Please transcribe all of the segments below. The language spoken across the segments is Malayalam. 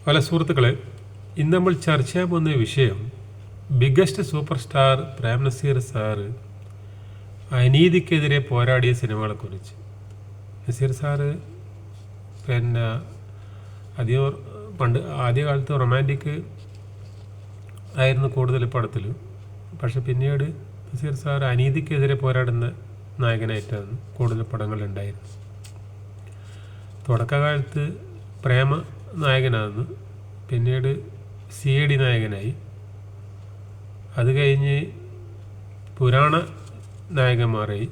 പല സുഹൃത്തുക്കളെ, ഇന്ന് നമ്മൾ ചർച്ച ചെയ്യാൻ പോകുന്ന വിഷയം biggest superstar Prem Nazir sir അനീതിക്കെതിരെ പോരാടിയ സിനിമകളെക്കുറിച്ച്. നസീർ സാറ് പിന്നെ ആദ്യകാലത്ത് റൊമാൻറ്റിക് ആയിരുന്നു കൂടുതൽ പടത്തിൽ. പക്ഷെ പിന്നീട് നസീർ സാർ അനീതിക്കെതിരെ പോരാടുന്ന നായകനായിട്ടാണ് കൂടുതൽ പടങ്ങളുണ്ടായിരുന്നത്. തുടക്കകാലത്ത് പ്രേമ നായകനായിരുന്നു, പിന്നീട് CID നായകനായി, അത് കഴിഞ്ഞ് പുരാണ നായകന്മാരായി,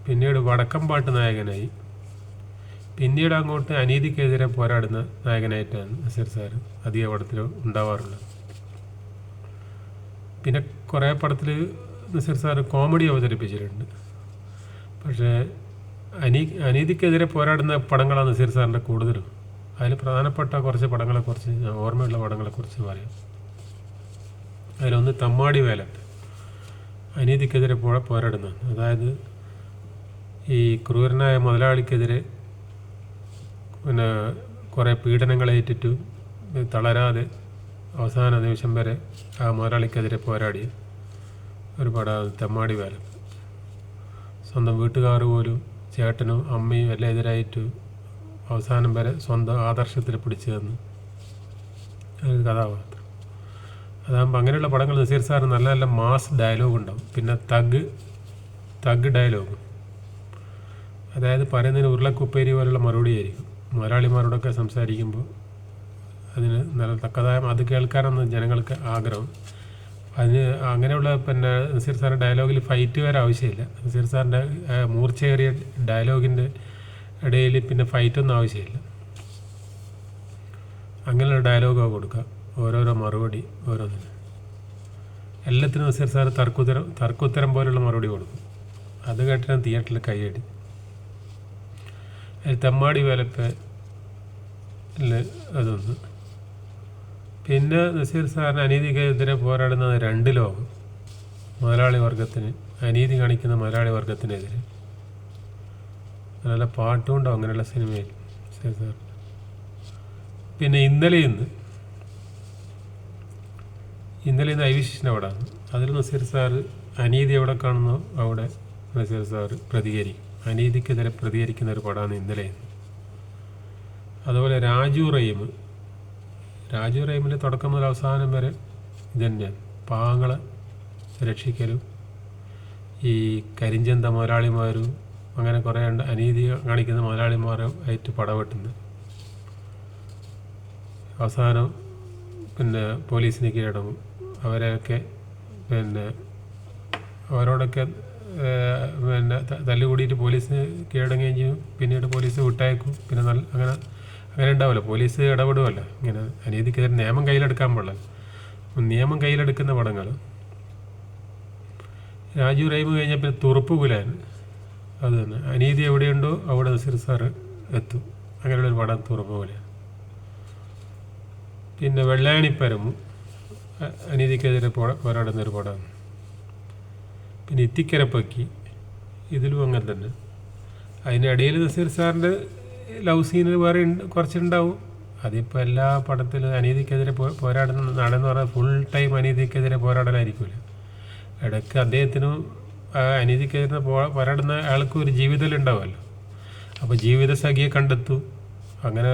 പിന്നീട് വടക്കംപാട്ട് നായകനായി, പിന്നീട് അങ്ങോട്ട് അനീതിക്കെതിരെ പോരാടുന്ന നായകനായിട്ടാണ് നസീർ സാർ അധിക പടത്തിൽ ഉണ്ടാവാറുള്ളത്. പിന്നെ കുറേ പടത്തിൽ നസീർ സാർ കോമഡി അവതരിപ്പിച്ചിട്ടുണ്ട്. പക്ഷേ അനീതിക്കെതിരെ പോരാടുന്ന പടങ്ങളാണ് നസീർ സാറിൻ്റെ കൂടുതലും. അതിൽ പ്രധാനപ്പെട്ട കുറച്ച് പടങ്ങളെക്കുറിച്ച്, ഓർമ്മയുള്ള പടങ്ങളെക്കുറിച്ച് പറയാം. അതിലൊന്ന് തമ്മാടി വേലൻ, അനീതിക്കെതിരെ പോരാടുന്നതാണ്. അതായത് ഈ ക്രൂരനായ മുതലാളിക്കെതിരെ പിന്നെ കുറേ പീഡനങ്ങളേറ്റിട്ട് തളരാതെ അവസാന നിമിഷം വരെ ആ മുതലാളിക്കെതിരെ പോരാടിയ ഒരു പടമാണ് തമ്മാടി വേലൻ. സ്വന്തം വീട്ടുകാർ പോലും ചേട്ടനും അമ്മയും എല്ലാം എതിരായിട്ട് അവസാനം വരെ സ്വന്തം ആദർശത്തിൽ പിടിച്ചു തന്നു ഒരു കഥാപാത്രം. അതാകുമ്പോൾ അങ്ങനെയുള്ള പടങ്ങൾ നസീർ സാർ നല്ല നല്ല മാസ് ഡയലോഗ് ഉണ്ടാവും. പിന്നെ തഗ് ഡയലോഗ്, അതായത് പറയുന്നതിന് ഉരുളക്കുപ്പേരി പോലുള്ള മറുപടി ആയിരിക്കും. മുതലാളിമാരോടൊക്കെ സംസാരിക്കുമ്പോൾ അതിന് നല്ല തക്കതായ അത് കേൾക്കാനാണ് ജനങ്ങൾക്ക് ആഗ്രഹം. അതിന് അങ്ങനെയുള്ള പിന്നെ നസീർ സാറിൻ്റെ ഡയലോഗിൽ ഫൈറ്റ് വരെ ആവശ്യമില്ല. നസീർ സാറിൻ്റെ മൂർച്ചയേറിയ ഡയലോഗിൻ്റെ ഇടയിൽ പിന്നെ ഫൈറ്റൊന്നും ആവശ്യമില്ല. അങ്ങനെയുള്ള ഡയലോഗൊക്കെ കൊടുക്കുക, ഓരോരോ മറുപടി ഓരോന്നിനും. എല്ലാത്തിനും നസീർ സാർ തർക്കുത്തരം പോലുള്ള മറുപടി കൊടുക്കും. അത് കേട്ടിട്ടാണ് തിയേറ്ററിൽ കൈയടി. അതിൽ തമ്മാടി വേലപ്പ അതൊന്ന്. പിന്നെ നസീർ സാറിന് അനീതിക്കെതിരെ പോരാടുന്നത് രണ്ട് ലോകം, മുതലാളി വർഗത്തിന്, അനീതി കാണിക്കുന്ന മുതലാളി വർഗത്തിനെതിരെ. നല്ല പാട്ടും ഉണ്ടാവും അങ്ങനെയുള്ള സിനിമയിൽ നസീർ സാർ. പിന്നെ ഇന്നലെ ഇന്ന് ഐവിശിൻ്റെ പടമാണ്. അതിൽ നസീർ സാർ അനീതി എവിടെ കാണുന്നോ അവിടെ നസീർ സാർ പ്രതികരിക്കും. അനീതിക്കെതിരെ പ്രതികരിക്കുന്ന ഒരു പടമാണ് ഇന്നലെ ഇന്ന്. അതുപോലെ രാജു റഹീമിൻ്റെ തുടക്കം മുതൽ അവസാനം വരെ ഇതുതന്നെയാണ്. പാവങ്ങളെ രക്ഷിക്കലും ഈ കരിഞ്ചന്ത മുതലാളിമാരും അങ്ങനെ കുറേ അനീതി കാണിക്കുന്ന മുതലാളിമാരായിട്ട് പടവെട്ടുന്നത്. അവസാനം പിന്നെ പോലീസിന് കീഴടങ്ങും. അവരെയൊക്കെ പിന്നെ അവരോടൊക്കെ പിന്നെ തല്ലുകൂടിയിട്ട് പോലീസിന് കീഴടങ്ങുകയും ചെയ്യും. പിന്നീട് പോലീസ് വിട്ടയക്കും. പിന്നെ അങ്ങനെ ഉണ്ടാവില്ല, പോലീസ് ഇടപെടുമല്ല. ഇങ്ങനെ അനീതിക്കെതിരെ നിയമം കയ്യിലെടുക്കാൻ പാടില്ല. നിയമം കയ്യിലെടുക്കുന്ന പടങ്ങൾ. രാജു റഹീം കഴിഞ്ഞാൽ പിന്നെ തുറുപ്പ് പുലാൻ, അത് തന്നെ. അനീതി എവിടെയുണ്ടോ അവിടെ നസീർ സാർ എത്തും. അങ്ങനെയുള്ളൊരു പടം തുറുപ്പ് പുലാൻ. പിന്നെ വെള്ളാണിപ്പരമു അനീതിക്കെതിരെ പോരാടുന്നൊരു പടമാണ്. പിന്നെ ഇത്തിക്കരപ്പക്കി, ഇതിലും അങ്ങനെ തന്നെ. അതിനിടയിൽ നസീർ സാറിൻ്റെ ലവ് സീന് വേറെ കുറച്ചുണ്ടാവും. അതിപ്പോൾ എല്ലാ പടത്തിലും അനീതിക്കെതിരെ പോരാടുന്ന നടന്ന് പറഞ്ഞാൽ ഫുൾ ടൈം അനീതിക്കെതിരെ പോരാടലായിരിക്കില്ല. ഇടയ്ക്ക് അദ്ദേഹത്തിനും അനീതിക്കെതിരെ പോരാടുന്ന ആൾക്കും ഒരു ജീവിതം ഉണ്ടാവുമല്ലോ. അപ്പോൾ ജീവിത സഖിയെ കണ്ടെത്തും. അങ്ങനെ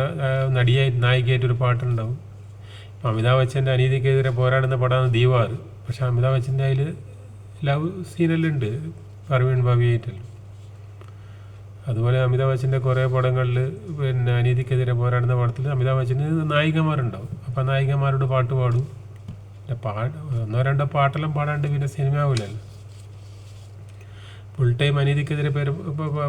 നായികയായിട്ടൊരു പാട്ടുണ്ടാവും. ഇപ്പോൾ അമിതാഭ് ബച്ചൻ്റെ അനീതിക്കെതിരെ പോരാടുന്ന പടമാണ് ദീവാർ. പക്ഷെ അമിതാഭ് ബച്ചൻ്റെ അതിൽ ലവ് സീനെല്ലാം ഉണ്ട്, പർവീൺ ഭവിയായിട്ടല്ലോ. അതുപോലെ അമിതാഭ് ബച്ചൻ്റെ കുറേ പടങ്ങളിൽ പിന്നെ അനീതിക്കെതിരെ പോരാടുന്ന പടത്തിൽ അമിതാഭ് ബച്ചന് നായികമാരുണ്ടാവും. അപ്പോൾ നായികമാരോട് പാട്ട് പാടും. ഒന്നോ രണ്ടോ പാട്ടെല്ലാം പാടാണ്ട് പിന്നെ സിനിമ ആവില്ലല്ലോ. ഫുൾ ടൈം അനീതിക്കെതിരെ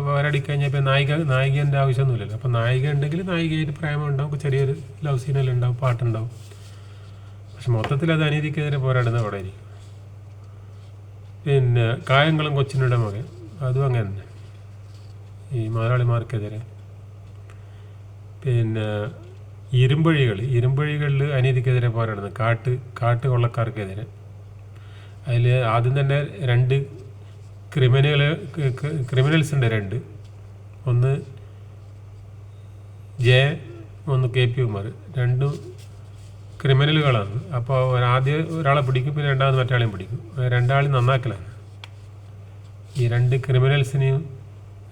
പോരാടിക്കഴിഞ്ഞാൽ ഇപ്പോൾ നായികൻ്റെ ആവശ്യമൊന്നുമില്ലല്ലോ. അപ്പോൾ നായിക ഉണ്ടെങ്കിൽ നായികയായിട്ട് പ്രേമം ഉണ്ടാവും, ചെറിയൊരു ലവ് സീനെല്ലാം ഉണ്ടാവും, പാട്ടുണ്ടാവും. പക്ഷെ മൊത്തത്തിൽ അത് അനീതിക്കെതിരെ പോരാടുന്ന പടമായിരിക്കും. പിന്നെ കായംകുളം കൊച്ചിനുടെ മകൻ, അതും അങ്ങനെ തന്നെ, ഈ മുതലാളിമാർക്കെതിരെ. പിന്നെ ഇരുമ്പഴികളിൽ അനീതിക്കെതിരെ പോരാടുന്നത് കാട്ട് കൊള്ളക്കാർക്കെതിരെ. അതിൽ ആദ്യം തന്നെ രണ്ട് ക്രിമിനൽസ് ഉണ്ട്. ഒന്ന് ഒന്ന് KP ഉമാർ. രണ്ടും ക്രിമിനലുകളാണ്. അപ്പോൾ ആദ്യം ഒരാളെ പിടിക്കും, പിന്നെ രണ്ടാമത് മറ്റാളെയും പിടിക്കും. രണ്ടാളെയും നന്നാക്കലാണ്. ഈ രണ്ട് ക്രിമിനൽസിനെയും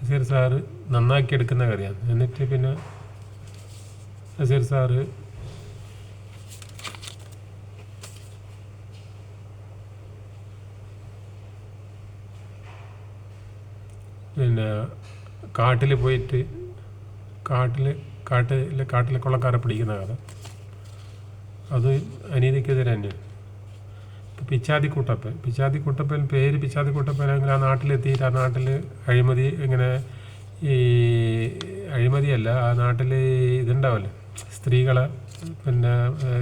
നസീർ സാറ് നന്നാക്കിയെടുക്കുന്ന കഥയാണ്. എന്നിട്ട് പിന്നെ നസീർ സാറ് പിന്നെ കാട്ടിൽ പോയിട്ട് കാട്ടിലെ കൊള്ളക്കാരെ പിടിക്കുന്ന കഥ. അത് അനീതിക്കെതിരെ തന്നെയാണ്. ഇപ്പോൾ പിച്ചാത്തി കുട്ടപ്പൻ പേര് പിച്ചാത്തി കുട്ടപ്പനെങ്കിൽ ആ നാട്ടിലെത്തിയിട്ട് ആ നാട്ടിൽ അഴിമതി ഇങ്ങനെ ഈ അഴിമതിയല്ല, ആ നാട്ടിൽ ഇതുണ്ടാവല്ലോ, സ്ത്രീകളെ പിന്നെ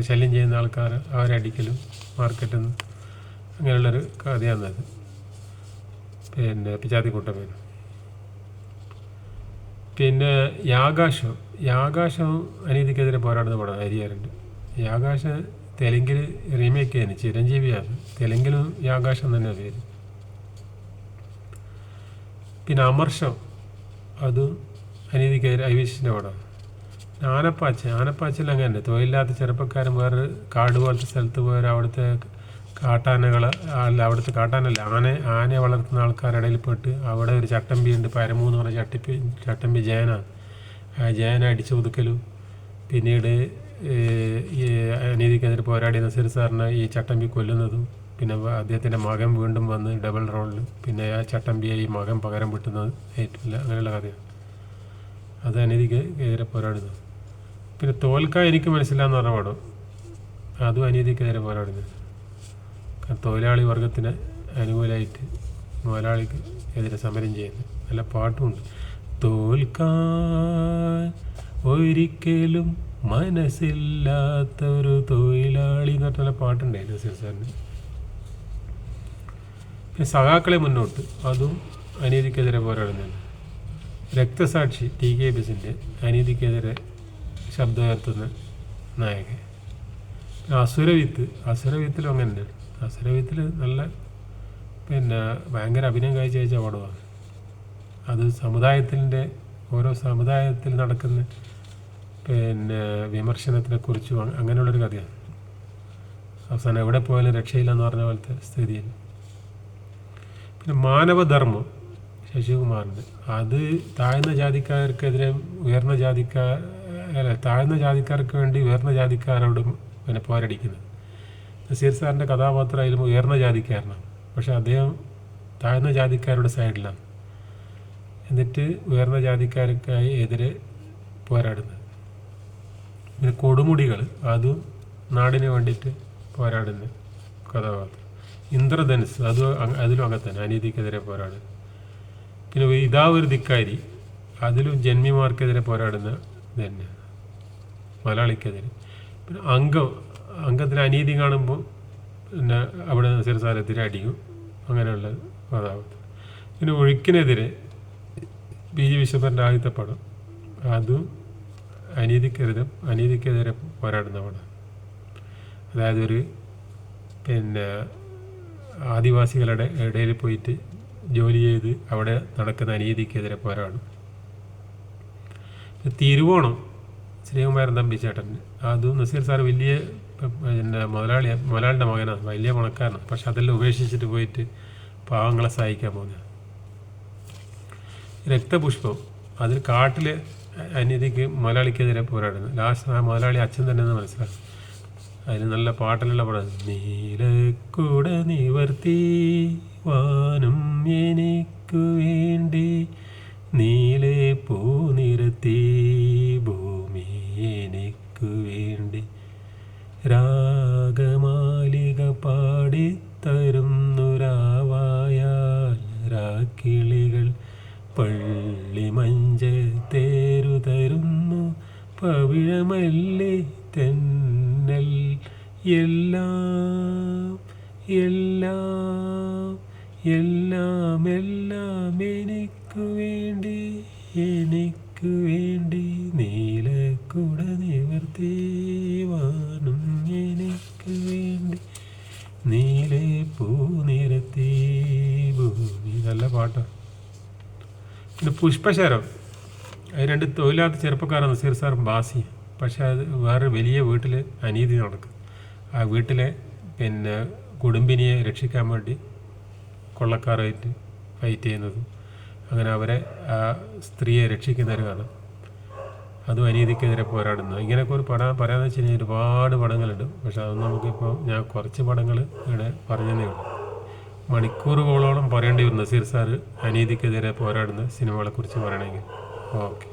ശല്യം ചെയ്യുന്ന ആൾക്കാർ അവരെ അടിക്കലും മാർക്കറ്റിൽ നിന്ന് അങ്ങനെയുള്ളൊരു കഥയാണത്. പിന്നെ പിച്ചാത്തി കുട്ടപ്പൻ. പിന്നെ യാകാശം അനീതിക്കെതിരെ പോരാടുന്ന പടം ഹരിഹരൻ്റെ. യാകാശം തെലുങ്കിൽ റീമേക്ക് ചെയ്യുന്നു, ചിരഞ്ജീവിയാണ്. തെലുങ്കിലും യാകാശം തന്നെ പേര്. പിന്നെ അമർഷം, അതും അനീതിക്കെതിരെ ഐവിഷിൻ്റെ പടമാണ്. ആനപ്പാച്ചിൽ അങ്ങനെ തൊഴിലില്ലാത്ത ചെറുപ്പക്കാരൻ വേറെ കാട് പോലത്തെ സ്ഥലത്ത് പോയാൽ അവിടുത്തെ ആനയെ വളർത്തുന്ന ആൾക്കാരുടെ ഇടയിൽ പെട്ട് അവിടെ ഒരു ചട്ടമ്പി ഉണ്ട്, പരമൂന്ന് പറഞ്ഞ ചട്ടമ്പി ജയനാണ്. ആ ജയന അടിച്ചു ഒതുക്കലും പിന്നീട് ഈ അനീതിക്കെതിരെ പോരാടിയ നസീർ സാറിനെ ഈ ചട്ടമ്പി കൊല്ലുന്നതും, പിന്നെ അദ്ദേഹത്തിൻ്റെ മകൻ വീണ്ടും വന്ന് ഡബിൾ റോളിൽ പിന്നെ ആ ചട്ടമ്പിയെ ഈ മകൻ പകരം വിട്ടുന്നത് ഏറ്റില്ല, അങ്ങനെയുള്ള കഥയാണ്. അത് അനീതിക്കെതിരെ പോരാടുന്നത്. പിന്നെ തോൽക്കാൻ എനിക്ക് മനസ്സിലാന്ന് പറഞ്ഞ പടം, അതും അനീതിക്കെതിരെ പോരാടുന്നത്. തൊഴിലാളി വർഗത്തിന് അനുകൂലമായിട്ട് മുതലാളിക്ക് എതിരെ സമരം ചെയ്യുന്നു. നല്ല പാട്ടുമുണ്ട്. തോൽക്കാൻ ഒരിക്കലും മനസ്സില്ലാത്തൊരു തൊഴിലാളി എന്ന് പറഞ്ഞ പാട്ടുണ്ടായിരുന്നു നസീർ സാറിന്. പിന്നെ സഖാക്കളെ മുന്നോട്ട്, അതും അനീതിക്കെതിരെ പോരാടുന്നുണ്ട്. രക്തസാക്ഷി TK ബസിൻ്റെ അനീതിക്കെതിരെ ശബ്ദമുയർത്തുന്ന നായകൻ. അസുരവിത്തിലും അങ്ങനെ തന്നെയാണ്. അസുരവിത്തിൽ നല്ല പിന്നെ ഭയങ്കര അഭിനയം കാഴ്ച പടമാണ്. അത് ഓരോ സമുദായത്തിൽ നടക്കുന്ന പിന്നെ വിമർശനത്തിനെക്കുറിച്ചും അങ്ങനെയുള്ളൊരു കഥയാണ്. അവസാനം എവിടെ പോയാലും രക്ഷയില്ലെന്ന് പറഞ്ഞ പോലത്തെ സ്ഥിതിയിൽ. പിന്നെ മാനവധർമ്മം ശശികുമാറിൻ്റെ, അത് താഴ്ന്ന ജാതിക്കാർക്ക് വേണ്ടി ഉയർന്ന ജാതിക്കാരോടും പിന്നെ പോരടിക്കുന്നത്. നസീർ സാറിൻ്റെ കഥാപാത്രം അതിലും ഉയർന്ന ജാതിക്കാരനാണ്, പക്ഷെ അദ്ദേഹം താഴ്ന്ന ജാതിക്കാരുടെ സൈഡിലാണ്. എന്നിട്ട് ഉയർന്ന ജാതിക്കാർക്കായി എതിരെ പോരാടുന്നത്. പിന്നെ കൊടുമുടികൾ, അതും നാടിന് വേണ്ടിയിട്ട് പോരാടുന്ന കഥാപാത്രം. ഇന്ദ്രധനുസ്, അതിലും അങ്ങനെ തന്നെ അനീതിക്കെതിരെ പോരാടുന്നത്. പിന്നെ ഇതാ ഒരു ധിക്കാരി, അതിലും ജന്മിമാർക്കെതിരെ പോരാടുന്ന തന്നെ മലയാളിക്കെതിരെ. പിന്നെ അംഗത്തിന് അനീതി കാണുമ്പോൾ പിന്നെ അവിടെ നസീർ സാറെതിരെ അടിക്കും, അങ്ങനെയുള്ള കഥാപാത്രം. പിന്നെ ഒഴുക്കിനെതിരെ PG വിശ്വനാഥൻ്റെ ആദ്യത്തെ പടം, അതും അനീതിക്കെതിരെ പോരാടുന്ന പടം. അതായത് ഒരു പിന്നെ ആദിവാസികളുടെ ഇടയിൽ പോയിട്ട് ജോലി ചെയ്ത് അവിടെ നടക്കുന്ന അനീതിക്കെതിരെ പോരാടും. തിരുവോണം ശ്രീകുമാരൻ തമ്പിച്ചേട്ടൻ, അതും നസീർ സാർ വലിയ പിന്നെ മുതലാളിയുടെ മകനാണ്, വലിയ പണക്കാരനാണ്. പക്ഷെ അതെല്ലാം ഉപേക്ഷിച്ചിട്ട് പോയിട്ട് പാവങ്ങളെ സഹായിക്കാൻ പോകുന്നത്. രക്തപുഷ്പം, അതിൽ കാട്ടിലെ അനീതിക്ക് മുതലാളിക്കെതിരെ പോരാടുന്നത്. ലാസ്റ്റ് ആ മുതലാളി അച്ഛൻ തന്നെ എന്ന് മനസ്സിലാക്കും. അതിന് നല്ല പാട്ടിലുള്ള പടം. നീലക്കുട നിവർത്തി വാനം എനിക്കു വേണ്ടി, നീലെ പൂ നിരത്തി ഭൂമി എനിക്കു വേണ്ടി, രാഗമാലിക പാടിത്തരുന്നൊരാവായാൽ രാക്കിളികൾ പള്ളിമഞ്ച തേരു തരുന്നു, പവിഴമല്ലി തെന്നൽ എല്ലാം എല്ലാം എല്ലാം എല്ലാം എനിക്കു വേണ്ടി നീലക്കുട നിവർത്തി വാനം എനിക്കു വേണ്ടി, നീലെ പൂ നിരത്തി ഭൂമി. നല്ല പാട്ടാണ്. പിന്നെ പുഷ്പശരം, അത് രണ്ട് തൊഴിലാത്ത ചെറുപ്പക്കാരാണ് നസീർ സാറും ബാസിയും. പക്ഷേ അത് വേറെ വലിയ വീട്ടിൽ അനീതി നടക്കും. ആ വീട്ടിലെ പിന്നെ കുടുംബിനിയെ രക്ഷിക്കാൻ വേണ്ടി കൊള്ളക്കാരായിട്ട് ഫൈറ്റ് ചെയ്യുന്നതും അങ്ങനെ അവരെ ആ സ്ത്രീയെ രക്ഷിക്കുന്നൊരു കഥ, അതും അനീതിക്കെതിരെ പോരാടുന്നത്. ഇങ്ങനെയൊക്കെ ഒരു പടം പറയാമെന്ന് വെച്ച് കഴിഞ്ഞാൽ ഒരുപാട് പടങ്ങളുണ്ട്. പക്ഷെ അത് നമുക്കിപ്പോൾ ഞാൻ കുറച്ച് പടങ്ങൾ ഇവിടെ പറഞ്ഞതേ ഉള്ളൂ. മണിക്കൂറുകളോളം പറയേണ്ടി വരും നസീർ സാറ് അനീതിക്കെതിരെ പോരാടുന്ന സിനിമകളെക്കുറിച്ച് പറയണമെങ്കിൽ. ഓക്കെ.